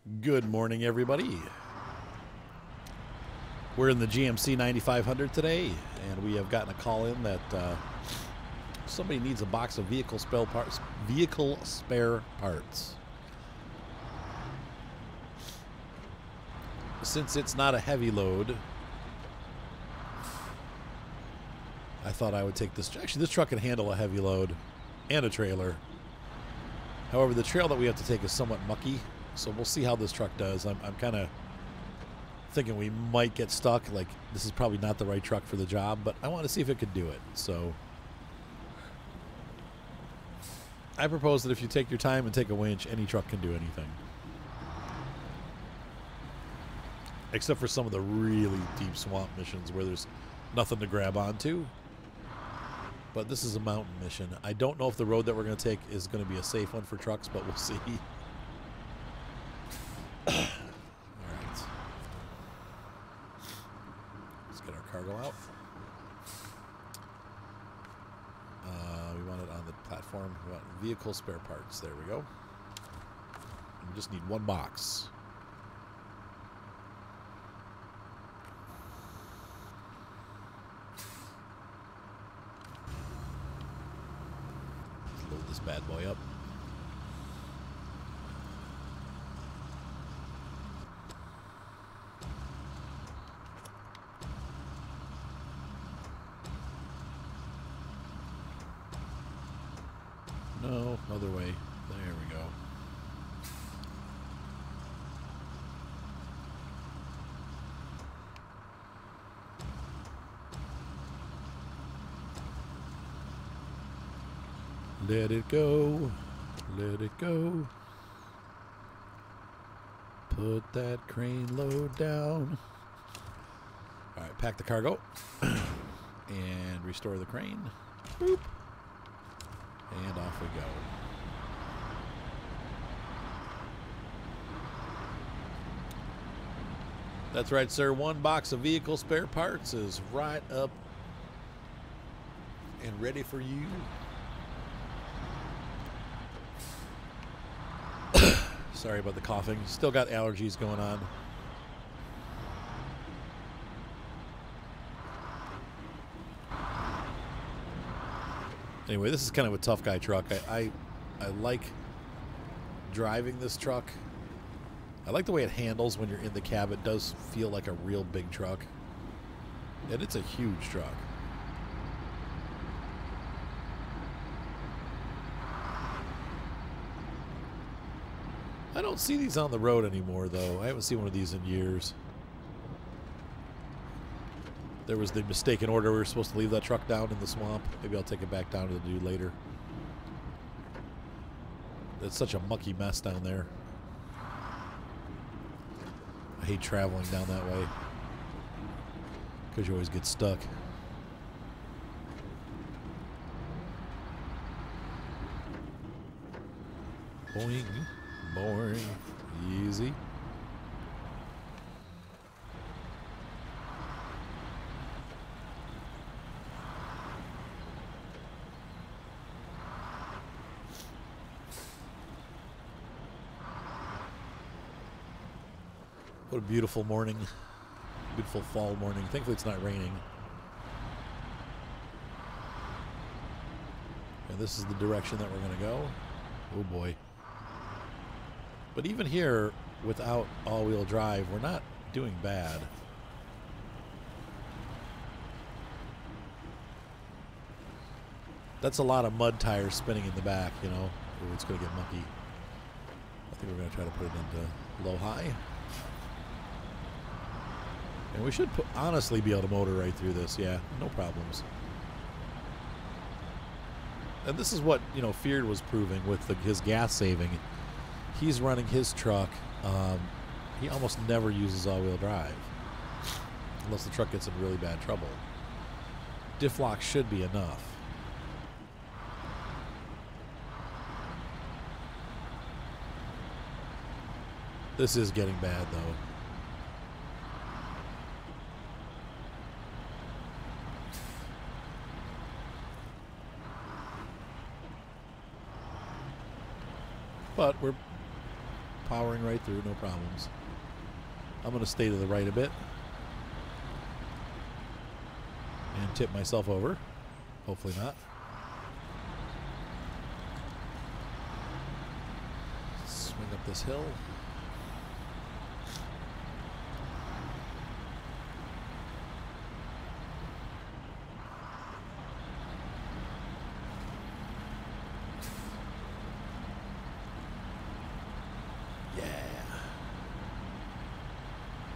Good morning, everybody. We're in the GMC 9500 today, and we have gotten a call in that somebody needs a box of vehicle spare parts. Since it's not a heavy load, I thought I would take this. Actually, this truck can handle a heavy load and a trailer. However, the trail that we have to take is somewhat mucky, so we'll see how this truck does. I'm kind of thinking we might get stuck. Like, this is probably not the right truck for the job, but I want to see if it could do it. So I propose that if you take your time and take a winch, any truck can do anything. Except for some of the really deep swamp missions where there's nothing to grab onto. But this is a mountain mission. I don't know if the road that we're going to take is going to be a safe one for trucks, but we'll see. All right. Let's get our cargo out. We want it on the platform. We want vehicle spare parts. There we go. We just need one box. Load this bad boy up. No, other way. There we go. Let it go. Let it go. Put that crane load down. All right, pack the cargo. And restore the crane. Boop. And off we go. That's right, sir. One box of vehicle spare parts is right up and ready for you. Sorry about the coughing. Still got allergies going on. Anyway, this is kind of a tough guy truck. I like driving this truck. I like the way it handles when you're in the cab. It does feel like a real big truck. And it's a huge truck. I don't see these on the road anymore, though. I haven't seen one of these in years. There was the mistaken order. We were supposed to leave that truck down in the swamp. Maybe I'll take it back down to the dude later. It's such a mucky mess down there. I hate traveling down that way because you always get stuck. Boing. Boring. Easy. What a beautiful morning. Beautiful fall morning. Thankfully it's not raining. And this is the direction that we're going to go. Oh boy. But even here, without all-wheel drive, we're not doing bad. That's a lot of mud tires spinning in the back, you know. Ooh, it's going to get mucky. I think we're going to try to put it into low-high. And we should honestly be able to motor right through this, yeah. No problems. And this is what, you know, Feared was proving with his gas saving. He's running his truck. He almost never uses all-wheel drive. Unless the truck gets in really bad trouble. Diff lock should be enough. This is getting bad, though. But we're powering right through, no problems. I'm going to stay to the right a bit. And tip myself over. Hopefully not. Swing up this hill.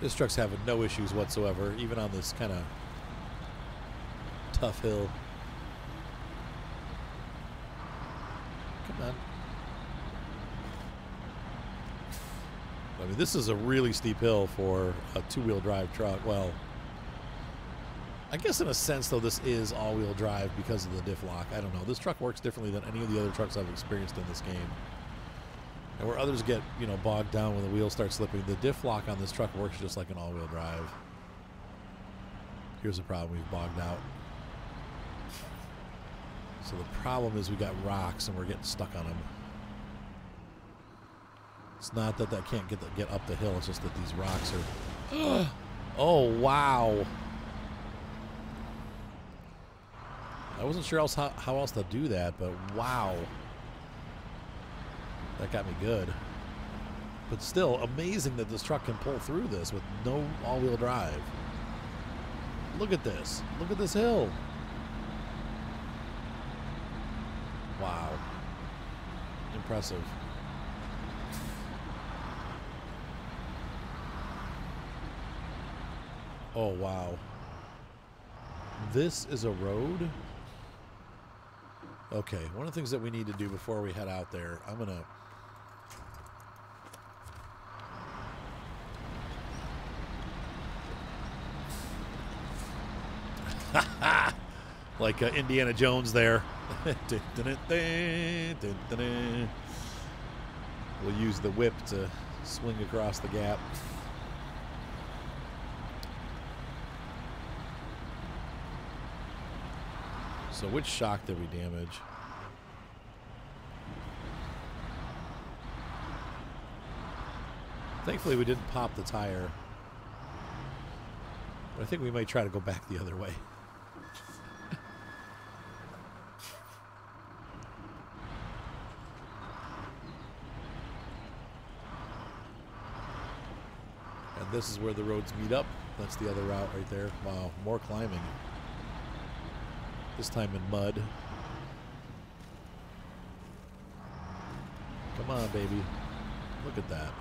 This truck's having no issues whatsoever, even on this kind of tough hill. Come on. I mean, this is a really steep hill for a two-wheel drive truck. Well, I guess in a sense, though, this is all-wheel drive because of the diff lock. I don't know. This truck works differently than any of the other trucks I've experienced in this game. And where others get, you know, bogged down when the wheels start slipping, the diff lock on this truck works just like an all-wheel drive. Here's the problem. We've bogged out. So the problem is we got rocks and we're getting stuck on them. It's not that I can't get up the hill. It's just that these rocks are... Oh, wow. I wasn't sure how else to do that, but wow. That got me good. But still, amazing that this truck can pull through this with no all-wheel drive. Look at this. Look at this hill. Wow. Impressive. Oh, wow. This is a road? Okay, one of the things that we need to do before we head out there, I'm going to... like Indiana Jones there. We'll use the whip to swing across the gap. So which shock did we damage? Thankfully we didn't pop the tire. But I think we might try to go back the other way. And this is where the roads meet up. That's the other route right there. Wow, more climbing. This time in mud. Come on, baby. Look at that.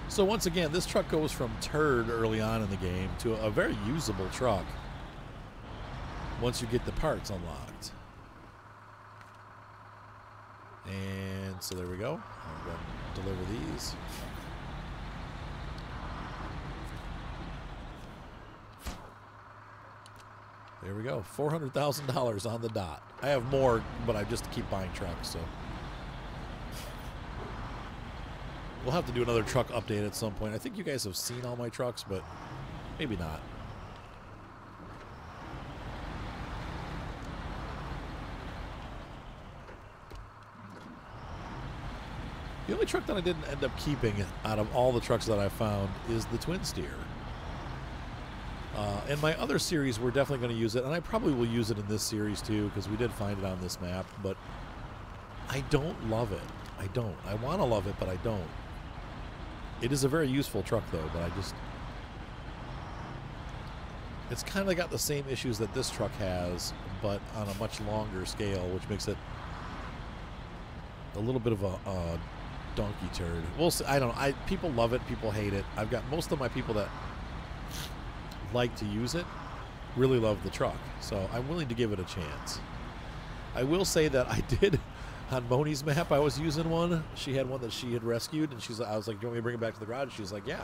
So once again, this truck goes from turd early on in the game to a very usable truck once you get the parts unlocked. And so there we go. I'm going to deliver these. There we go. $400,000 on the dot. I have more, but I just keep buying trucks, so... We'll have to do another truck update at some point. I think you guys have seen all my trucks, but maybe not. The only truck that I didn't end up keeping out of all the trucks that I found is the twin steer. In my other series, we're definitely going to use it, and I probably will use it in this series too, because we did find it on this map, but I don't love it. I don't. I want to love it, but I don't. It is a very useful truck, though, but I just... It's kind of got the same issues that this truck has, but on a much longer scale, which makes it a little bit of a donkey turd. We'll see. I don't know. People love it. People hate it. I've got most of my people that like to use it really love the truck, so I'm willing to give it a chance. I will say that I did... On Moni's map, I was using one. She had one that she had rescued, and I was like, "Do you want me to bring it back to the garage?" She was like, "Yeah."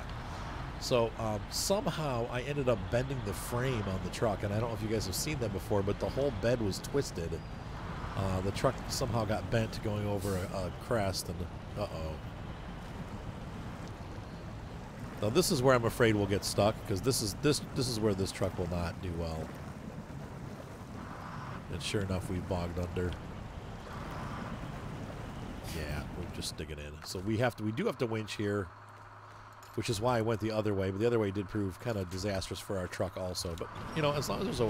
So somehow I ended up bending the frame on the truck, and I don't know if you guys have seen that before, but the whole bed was twisted The truck somehow got bent going over a crest, and uh-oh. Now this is where I'm afraid we'll get stuck, because this is where this truck will not do well. And sure enough, we bogged under. Yeah, we're just digging in. So we do have to winch here, which is why I went the other way. But the other way did prove kind of disastrous for our truck also. But you know, as long as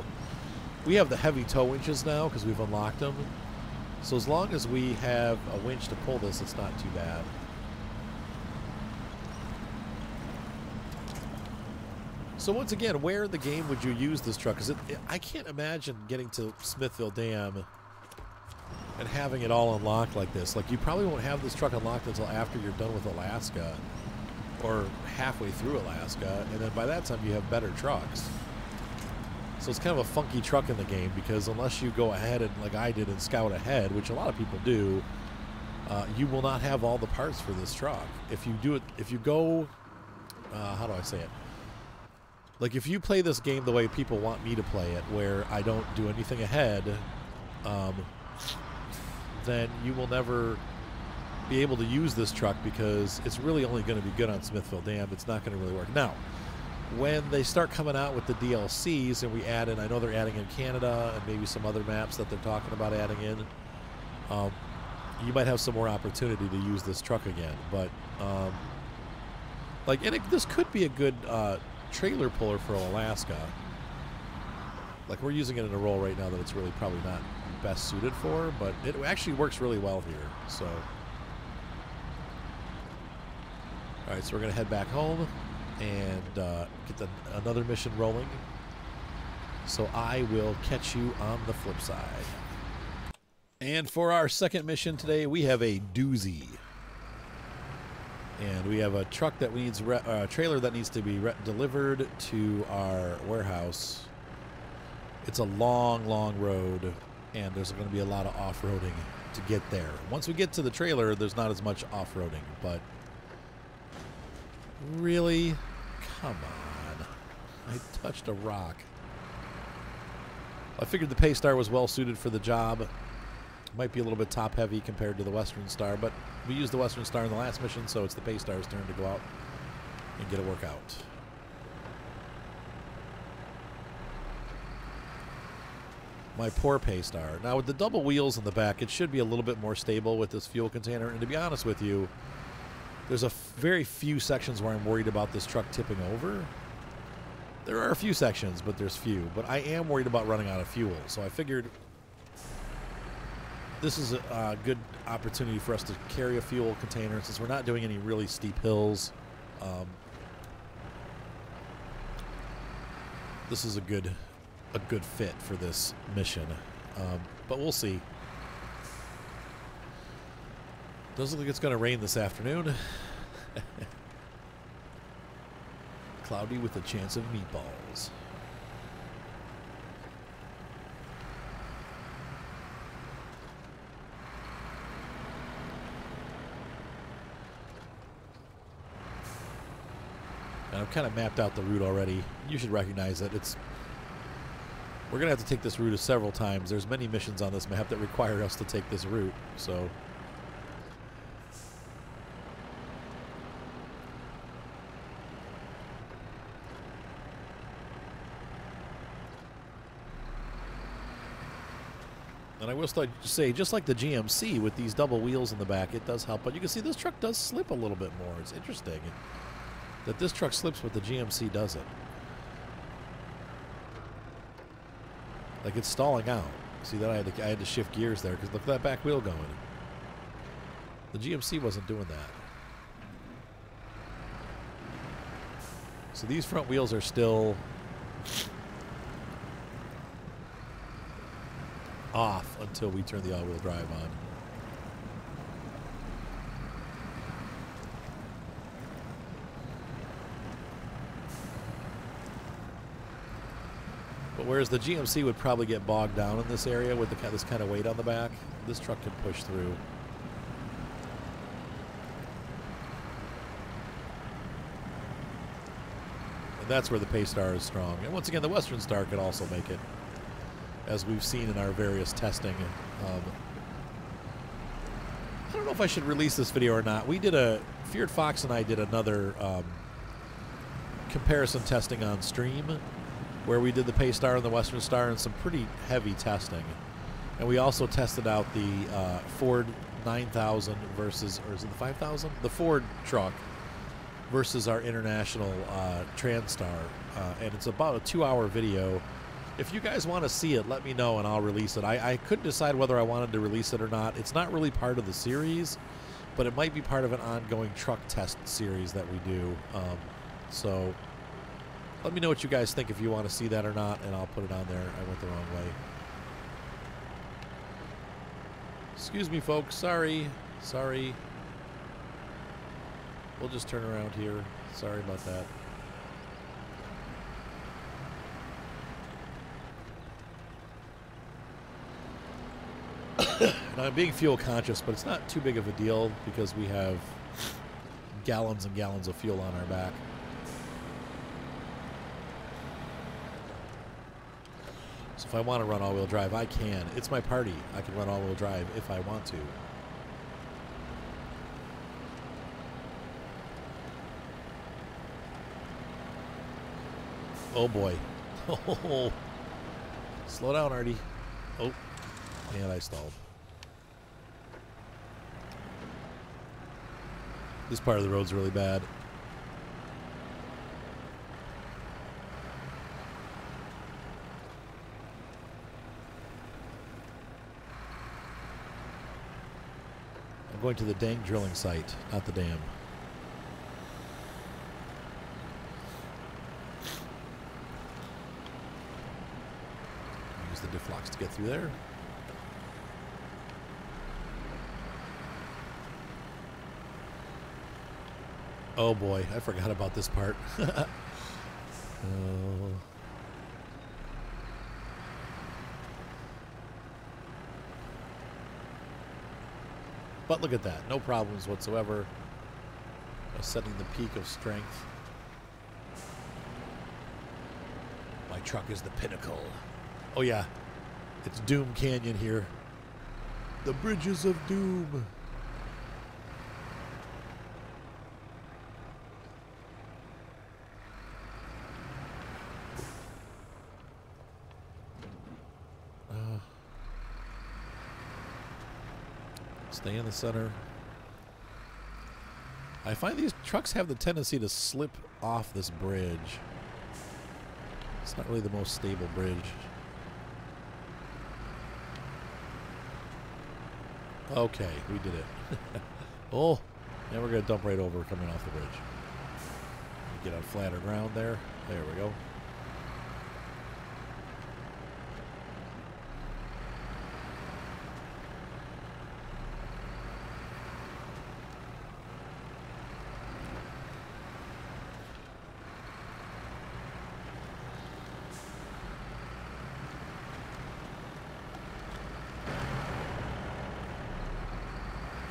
we have the heavy tow winches now because we've unlocked them. So as long as we have a winch to pull this, it's not too bad. So once again, where in the game would you use this truck? Because I can't imagine getting to Smithville Dam and having it all unlocked like this. Like, you probably won't have this truck unlocked until after you're done with Alaska or halfway through Alaska, and then by that time you have better trucks. So it's kind of a funky truck in the game, because unless you go ahead and, like I did, and scout ahead, which a lot of people do, you will not have all the parts for this truck. If you do it, if you go, how do I say it? Like, if you play this game the way people want me to play it, where I don't do anything ahead, then you will never be able to use this truck, because it's really only going to be good on Smithville Dam. It's not going to really work. Now, when they start coming out with the DLCs and we add in, I know they're adding in Canada and maybe some other maps that they're talking about adding in, you might have some more opportunity to use this truck again. But, like, and this could be a good trailer puller for Alaska. Like, we're using it in a role right now that it's really probably not best suited for, but it actually works really well here. So, all right, so we're gonna head back home and get another mission rolling. So I will catch you on the flip side. And for our second mission today, we have a doozy. And we have a truck that needs a trailer that needs to be delivered to our warehouse. It's a long, long road, and there's going to be a lot of off-roading to get there. Once we get to the trailer, there's not as much off-roading, but really? Come on. I touched a rock. I figured the Paystar was well suited for the job. Might be a little bit top-heavy compared to the Western Star, but we used the Western Star in the last mission, so it's the Paystar's turn to go out and get a workout. My poor Paystar. Now, with the double wheels in the back, it should be a little bit more stable with this fuel container, and to be honest with you, there's a very few sections where I'm worried about this truck tipping over. There are a few sections, but there's few. But I am worried about running out of fuel, so I figured this is a good opportunity for us to carry a fuel container since we're not doing any really steep hills. This is a good fit for this mission, but we'll see. Doesn't look like it's going to rain this afternoon. Cloudy with a chance of meatballs. And I've kind of mapped out the route already. You should recognize it. We're going to have to take this route several times. There's many missions on this map that require us to take this route, so. And I will say, just like the GMC with these double wheels in the back, it does help. But you can see this truck does slip a little bit more. It's interesting that this truck slips, but the GMC doesn't. Like, it's stalling out. See that I had to shift gears there because look at that back wheel going. The GMC wasn't doing that. So these front wheels are still off until we turn the all-wheel drive on. But whereas the GMC would probably get bogged down in this area with this kind of weight on the back, this truck can push through. And that's where the Paystar is strong. And once again, the Western Star could also make it. as we've seen in our various testing. I don't know if I should release this video or not. Feared Fox and I did another comparison testing on stream where we did the Paystar and the Western Star and some pretty heavy testing. And we also tested out the Ford 9000 versus, or is it the 5000? The Ford truck versus our international Transstar. And it's about a 2-hour video. If you guys want to see it, let me know and I'll release it. I couldn't decide whether I wanted to release it or not. It's not really part of the series, but it might be part of an ongoing truck test series that we do. So let me know what you guys think if you want to see that or not, and I'll put it on there. I went the wrong way. Excuse me, folks. Sorry. Sorry. We'll just turn around here. Sorry about that. And I'm being fuel conscious, but it's not too big of a deal because we have gallons and gallons of fuel on our back. So if I want to run all-wheel drive, I can. It's my party. I can run all-wheel drive if I want to. Oh boy. Oh. Slow down, Artie. Oh. And I stalled. This part of the road's really bad. I'm going to the dang drilling site, not the dam. Use the diff locks to get through there. Oh boy, I forgot about this part. But look at that, no problems whatsoever. Setting the peak of strength. My truck is the pinnacle. Oh yeah, it's Doom Canyon here. The bridges of doom. Stay in the center. I find these trucks have the tendency to slip off this bridge. It's not really the most stable bridge. Okay, we did it. Oh, now we're going to dump right over coming off the bridge. Get on flatter ground there. There we go.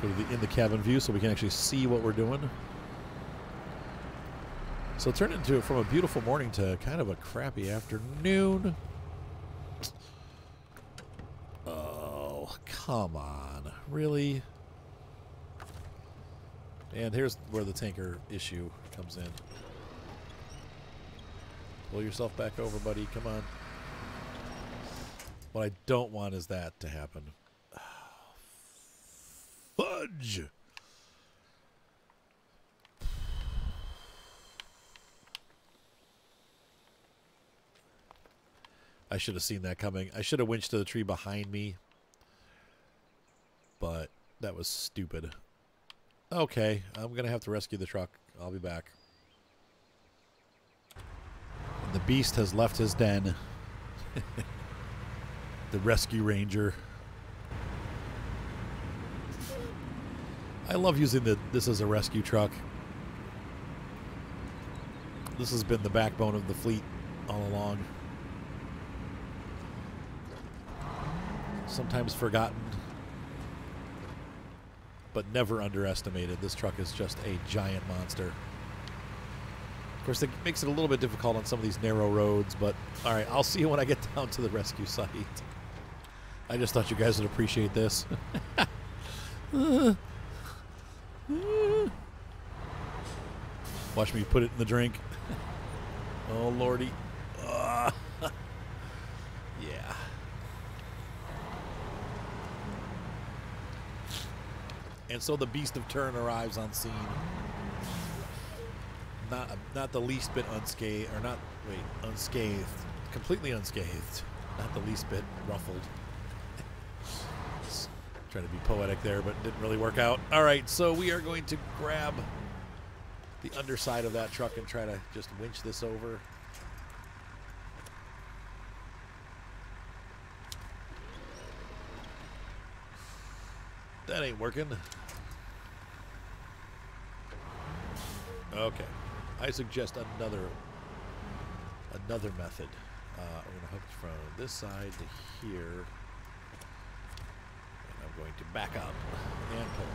Go to the in the cabin view so we can actually see what we're doing. So it turned into from a beautiful morning to kind of a crappy afternoon. Oh, come on. Really? And here's where the tanker issue comes in. Pull yourself back over, buddy. Come on. What I don't want is that to happen. Fudge! I should have seen that coming. I should have winched to the tree behind me. But that was stupid. Okay, I'm going to have to rescue the truck. I'll be back. And the beast has left his den. The rescue ranger. I love using this as a rescue truck. This has been the backbone of the fleet all along. Sometimes forgotten, but never underestimated. This truck is just a giant monster. Of course, it makes it a little bit difficult on some of these narrow roads, but all right, I'll see you when I get down to the rescue site. I just thought you guys would appreciate this. Watch me put it in the drink. Oh, Lordy. Yeah. And so the Beast of Turn arrives on scene. Not the least bit unscathed, or not, wait, unscathed. Completely unscathed. Not the least bit ruffled. Trying to be poetic there, but didn't really work out. All right, so we are going to grab the underside of that truck and try to just winch this over. That ain't working. Okay. I suggest another method. I'm going to hook from this side to here. And I'm going to back up and pull.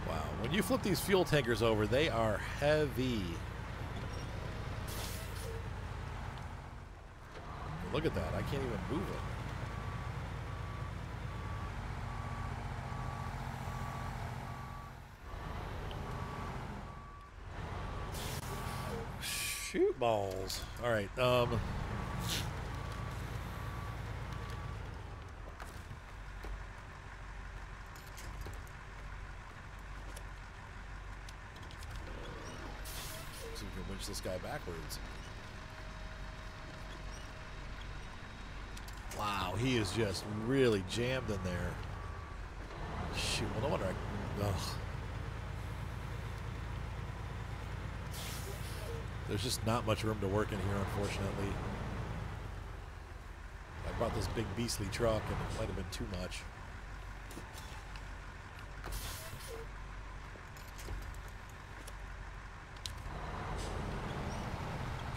Wow. When you flip these fuel tankers over, they are heavy. Look at that. I can't even move it. Shoot balls. All right. See if we can winch this guy backwards. Wow, he is just really jammed in there. Shoot, well, no wonder ugh. There's just not much room to work in here, unfortunately. I brought this big beastly truck, and it might have been too much.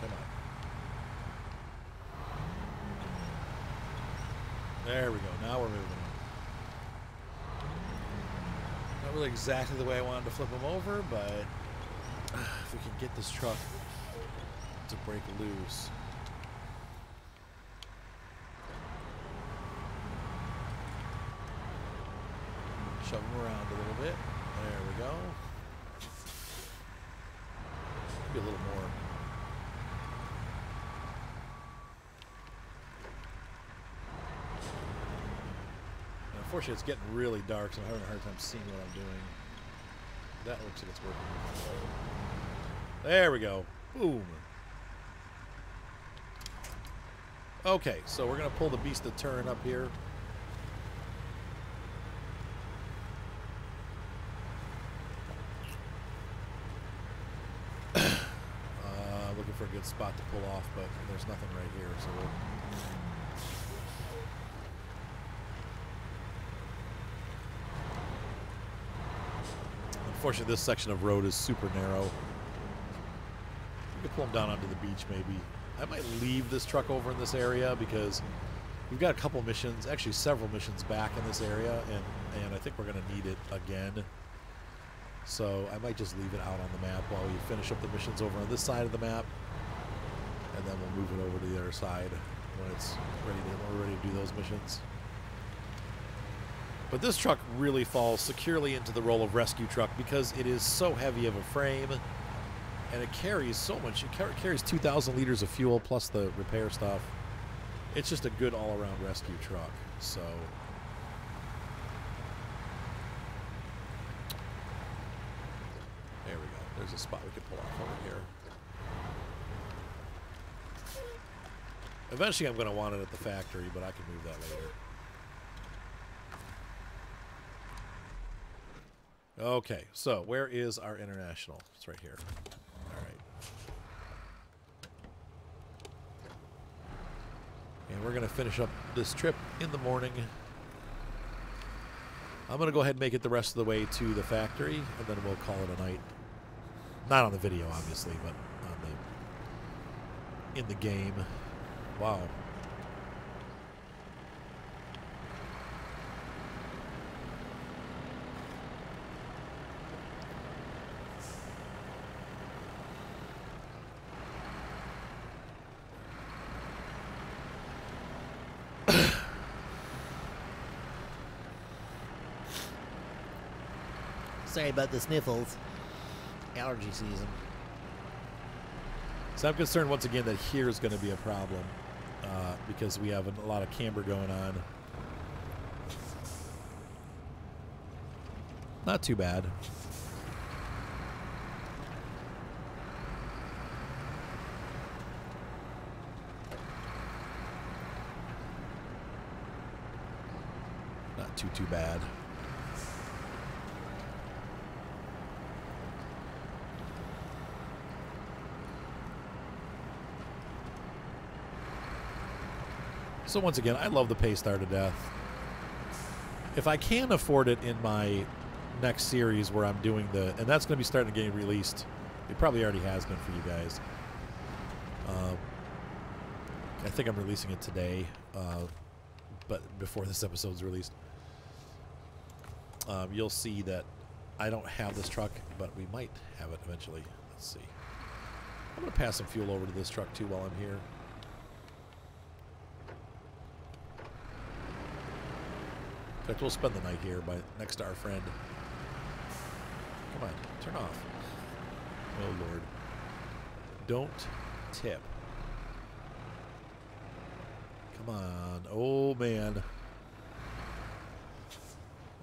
Come on. There we go. Now we're moving on. Not really exactly the way I wanted to flip them over, but if we can get this truck to break loose. Shove them around a little bit. There we go. Maybe a little more. And unfortunately, it's getting really dark, so I'm having a hard time seeing what I'm doing. That looks like it's working. There we go. Boom. Okay, so we're going to pull the Beast of Turn up here. Looking for a good spot to pull off, but there's nothing right here, so we'll... Unfortunately, this section of road is super narrow. We could pull them down onto the beach, maybe. I might leave this truck over in this area because we've got a couple missions, actually several missions back in this area, and I think we're going to need it again. So I might just leave it out on the map while we finish up the missions over on this side of the map, and then we'll move it over to the other side when it's ready to, when we're ready to do those missions. But this truck really falls securely into the role of rescue truck because it is so heavy of a frame. And it carries so much. It carries 2,000 liters of fuel plus the repair stuff. It's just a good all-around rescue truck. So, there we go. There's a spot we can pull off over here. Eventually, I'm going to want it at the factory, but I can move that later. Okay, so where is our international? It's right here. And we're going to finish up this trip in the morning. I'm going to go ahead and make it the rest of the way to the factory, and then we'll call it a night. Not on the video, obviously, but on the, in the game. Wow. Sorry about the sniffles. Allergy season. So I'm concerned once again that here is going to be a problem because we have a lot of camber going on. Not too bad. Not too bad. So once again, I love the Paystar to death. If I can afford it in my next series where I'm doing the, and that's going to be starting to get released. It probably already has been for you guys. I think I'm releasing it today, but before this episode's released. You'll see that I don't have this truck, but we might have it eventually. Let's see. I'm going to pass some fuel over to this truck too while I'm here. In fact, we'll spend the night here next to our friend. Come on, turn off. Oh, Lord. Don't tip. Come on. Oh, man.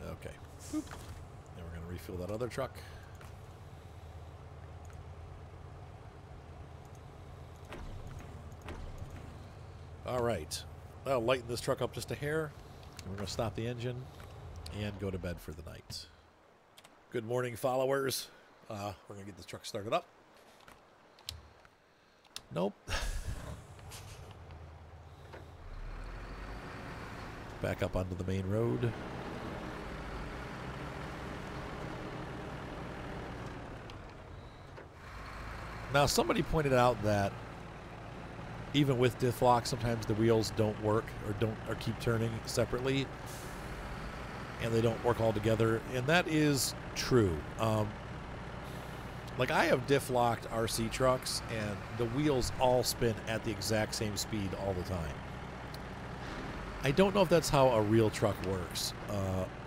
Okay. Boop. Now we're going to refill that other truck. All right. I'll lighten this truck up just a hair. We're going to stop the engine and go to bed for the night. Good morning, followers. We're going to get this truck started up. Nope. Back up onto the main road. Now, somebody pointed out that even with diff lock, sometimes the wheels don't work or keep turning separately, and they don't work all together, and that is true. Like, I have diff locked RC trucks, and the wheels all spin at the exact same speed all the time. I don't know if that's how a real truck works,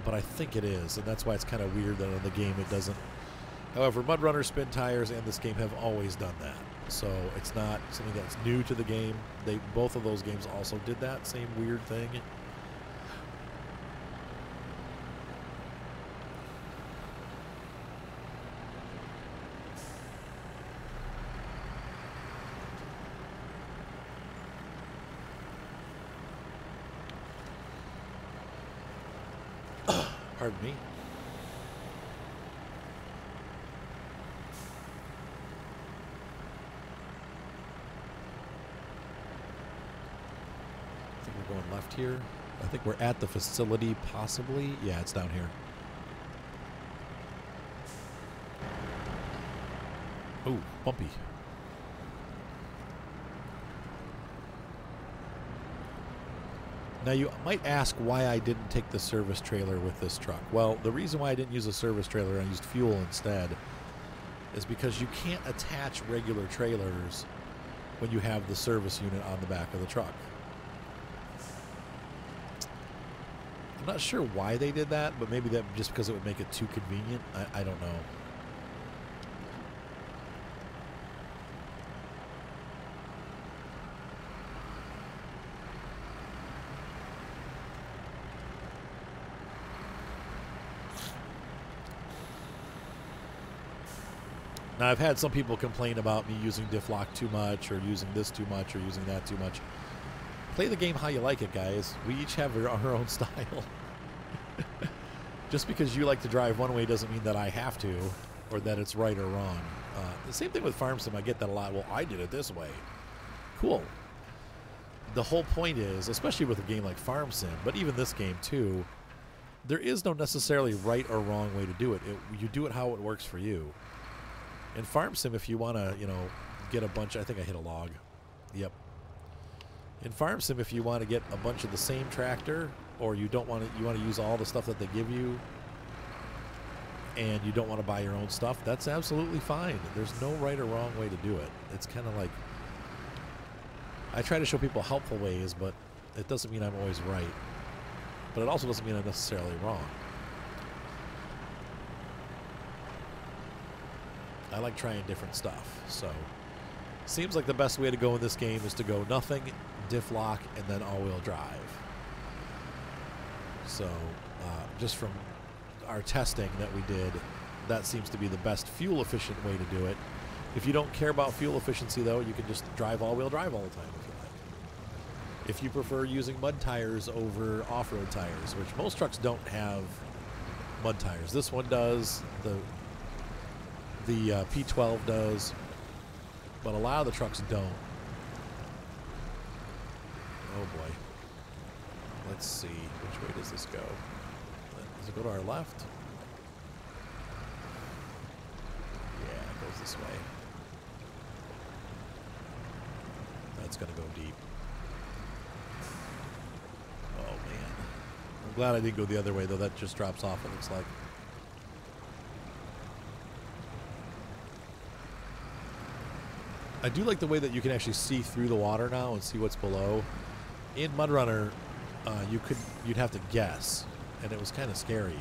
but I think it is, and that's why it's kind of weird that in the game it doesn't. However, Mud Runner, Spin Tires, and this game have always done that. So it's not something that's new to the game. Both of those games also did that same weird thing. Pardon me. Going left here. I think we're at the facility, possibly. Yeah, it's down here. Oh, bumpy. Now, you might ask why I didn't take the service trailer with this truck. Well, the reason why I didn't use a service trailer and I used fuel instead is because you can't attach regular trailers when you have the service unit on the back of the truck. I'm not sure why they did that, but maybe that just because it would make it too convenient. I don't know. Now, I've had some people complain about me using diff lock too much, or using this too much, or using that too much. Play the game how you like it, guys. We each have our own style. Just because you like to drive one way doesn't mean that I have to, or that it's right or wrong. The same thing with Farm Sim. I get that a lot. Well, I did it this way. Cool. The whole point is, especially with a game like Farm Sim, but even this game too, there is no necessarily right or wrong way to do it. You do it how it works for you. In Farm Sim, if you want to, get a bunch. I think I hit a log. Yep. In Farm Sim, if you want to get a bunch of the same tractor, or you want to use all the stuff that they give you, and you don't want to buy your own stuff, that's absolutely fine. There's no right or wrong way to do it. It's kind of like, I try to show people helpful ways, but it doesn't mean I'm always right. But it also doesn't mean I'm necessarily wrong. I like trying different stuff. So seems like the best way to go in this game is to go nothing, diff lock, and then all-wheel drive. So just from our testing that we did, that seems to be the best fuel-efficient way to do it. If you don't care about fuel efficiency, though, you can just drive all-wheel drive all the time if you like. If you prefer using mud tires over off-road tires, which most trucks don't have mud tires. This one does, the P12 does, but a lot of the trucks don't. Oh boy. Let's see, which way does this go? Does it go to our left? Yeah, it goes this way. That's gonna go deep. Oh man. I'm glad I didn't go the other way though, that just drops off, it looks like. I do like the way that you can actually see through the water now and see what's below. In Mudrunner, you'd have to guess, and it was kind of scary.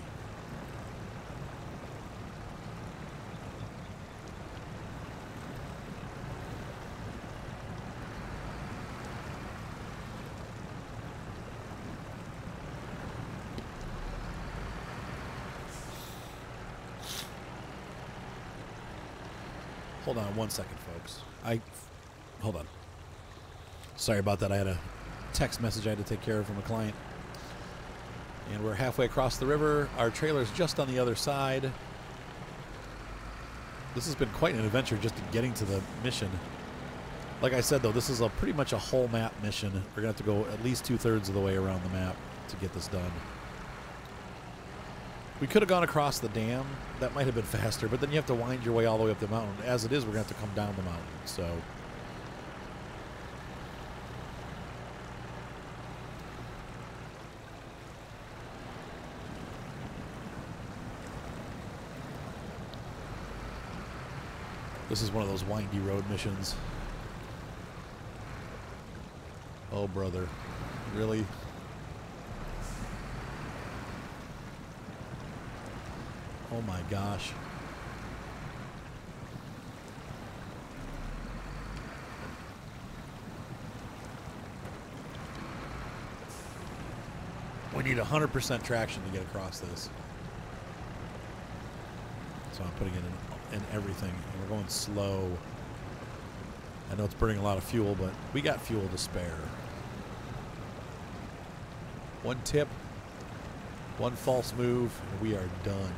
Hold on one second, folks. Hold on. Sorry about that. I had a text message I had to take care of from a client. And we're halfway across the river. Our trailer's just on the other side. This has been quite an adventure just getting to the mission. Like I said, though, this is pretty much a whole map mission. We're going to have to go at least 2/3 of the way around the map to get this done. We could have gone across the dam. That might have been faster, but then you have to wind your way all the way up the mountain. As it is, we're going to have to come down the mountain. So this is one of those windy road missions. Oh, brother. Really? Oh my gosh. We need 100% traction to get across this. So I'm putting it in everything. And we're going slow. I know it's burning a lot of fuel, but we got fuel to spare. One tip, one false move, and we are done.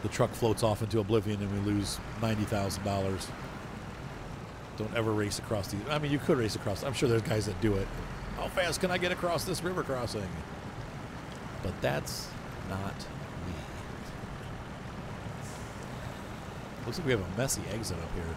The truck floats off into oblivion and we lose $90,000. Don't ever race across these. I mean, you could race across. I'm sure there's guys that do it. How fast can I get across this river crossing? But that's not me. Looks like we have a messy exit up here.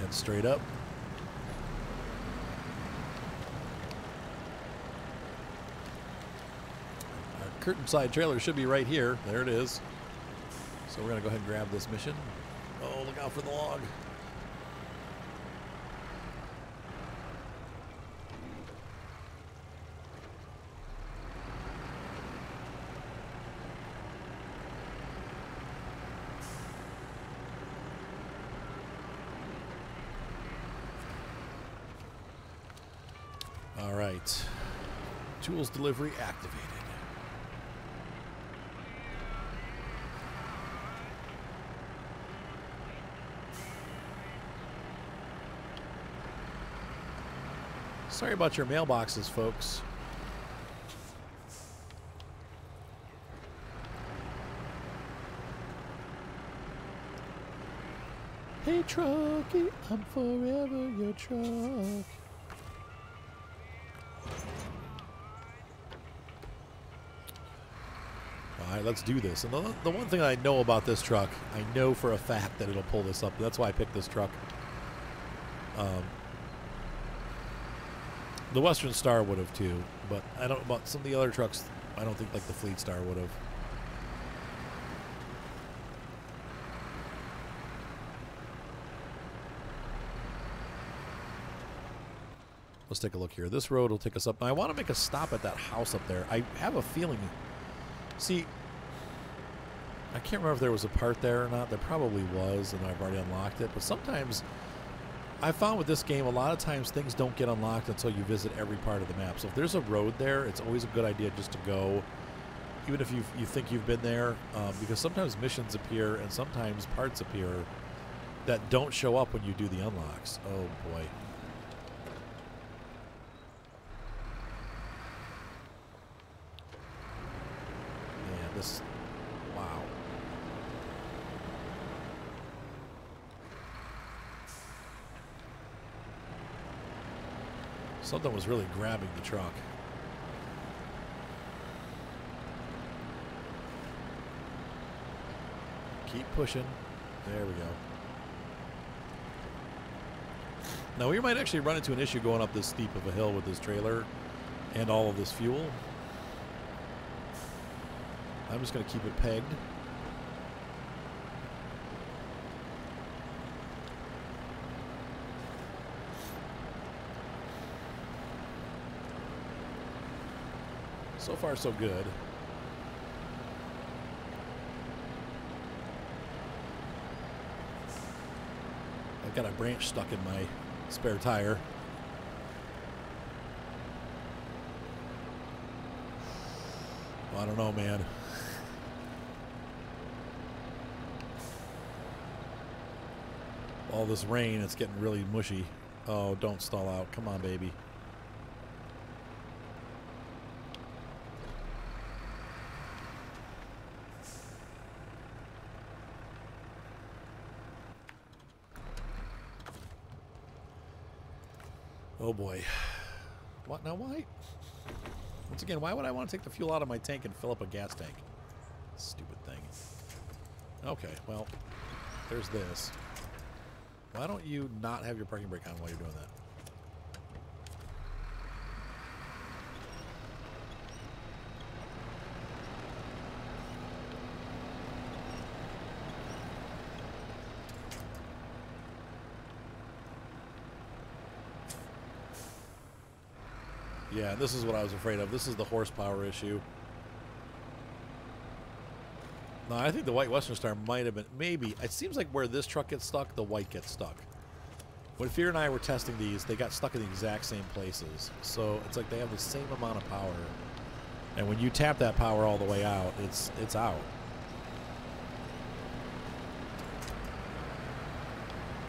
Straight up. Our curtain side trailer should be right here. There it is. So we're going to go ahead and grab this mission. Oh, look out for the log. All right, tools delivery activated. Sorry about your mailboxes, folks. Hey, trucky, I'm forever your truck. right, let's do this. And the one thing I know about this truck, I know for a fact that it'll pull this up. That's why I picked this truck. The Western Star would have too, but I don't. About some of the other trucks, I don't think like the Fleet Star would have. Let's take a look here. This road will take us up. Now, I want to make a stop at that house up there. I have a feeling. See, I can't remember if there was a part there or not. There probably was, and I've already unlocked it. But sometimes, I found with this game, a lot of times things don't get unlocked until you visit every part of the map. So if there's a road there, it's always a good idea just to go, even if you think you've been there, because sometimes missions appear and sometimes parts appear that don't show up when you do the unlocks. Oh, boy. This, wow. Something was really grabbing the truck. Keep pushing. There we go. Now we might actually run into an issue going up this steep of a hill with this trailer and all of this fuel. I'm just going to keep it pegged. So far, so good. I've got a branch stuck in my spare tire. Well, I don't know, man. All this rain, it's getting really mushy. Oh, don't stall out. Come on, baby. Oh, boy. What now? Why? Once again, why would I want to take the fuel out of my tank and fill up a gas tank? Stupid thing. Okay, well, there's this. Why don't you not have your parking brake on while you're doing that? Yeah, this is what I was afraid of. This is the horsepower issue. No, I think the white Western Star might have been, maybe. It seems like where this truck gets stuck, the white gets stuck. When Fear and I were testing these, they got stuck in the exact same places. So it's like they have the same amount of power. And when you tap that power all the way out, it's out.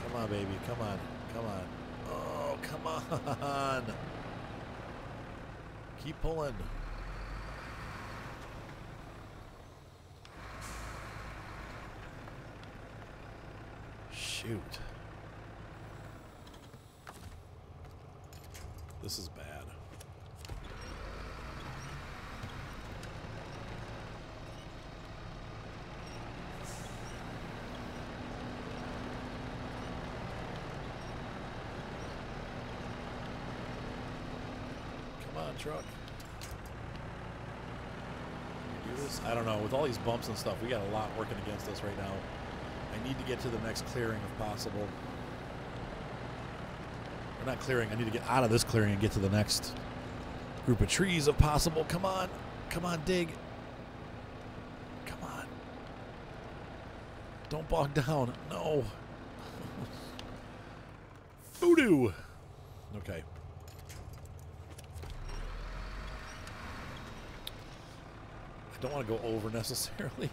Come on, baby. Come on. Come on. Oh, come on. Keep pulling. Shoot. This is bad. Come on, truck. Can you do this? I don't know. With all these bumps and stuff, we got a lot working against us right now. I need to get to the next clearing if possible. Or not clearing. I need to get out of this clearing and get to the next group of trees if possible. Come on. Come on, dig. Come on. Don't bog down. No. Voodoo. Okay. I don't want to go over necessarily.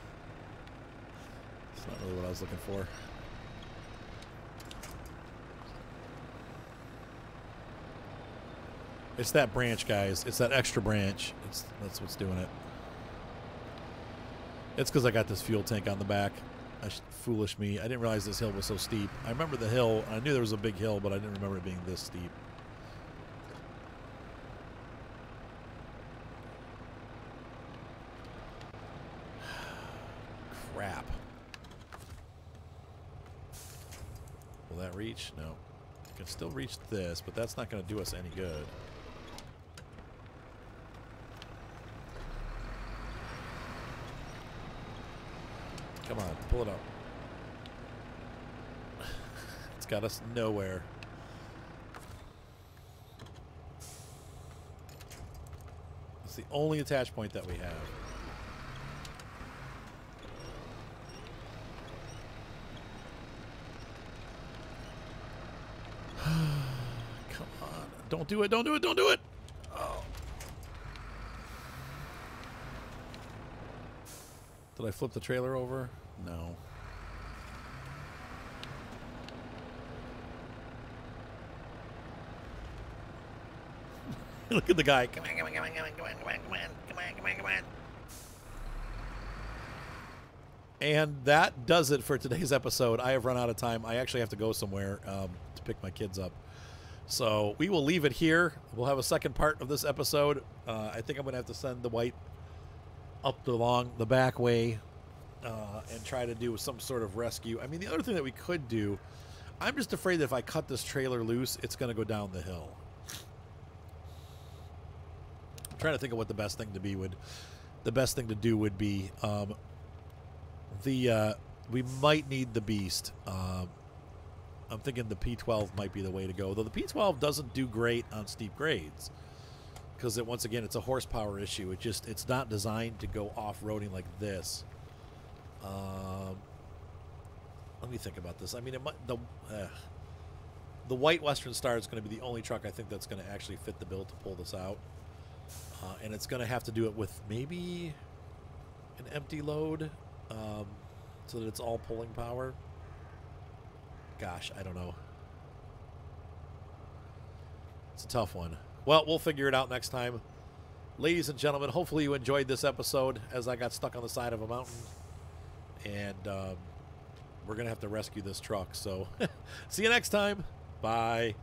It's not really what I was looking for. It's that branch, guys. It's that extra branch. That's what's doing it. It's because I got this fuel tank on the back. Foolish me. I didn't realize this hill was so steep. I remember the hill. I knew there was a big hill, but I didn't remember it being this steep. Crap. Will that reach? No. I can still reach this, but that's not going to do us any good. Come on, pull it up. It's got us nowhere. It's the only attach point that we have. Come on. Don't do it, don't do it, don't do it! Oh. Did I flip the trailer over? No. Look at the guy. Come on, come on, come on, come on, come on, come on, come on, come on, come on, come on. And that does it for today's episode. I have run out of time. I actually have to go somewhere to pick my kids up. So we will leave it here. We'll have a second part of this episode. I think I'm going to have to send the white up along the back way and try to do some sort of rescue. I mean, the other thing that we could do, I'm just afraid that if I cut this trailer loose, it's going to go down the hill. I'm trying to think of what the best thing to be would. The best thing to do would be we might need the beast. I'm thinking the P12 might be the way to go, though the P12 doesn't do great on steep grades because once again it's a horsepower issue. It's not designed to go off-roading like this. Let me think about this. I mean, the white Western Star is going to be the only truck I think that's going to actually fit the bill to pull this out, and it's going to have to do it with maybe an empty load, so that it's all pulling power. Gosh, I don't know. It's a tough one. Well, we'll figure it out next time. Ladies and gentlemen, hopefully you enjoyed this episode as I got stuck on the side of a mountain. And we're going to have to rescue this truck. So see you next time. Bye.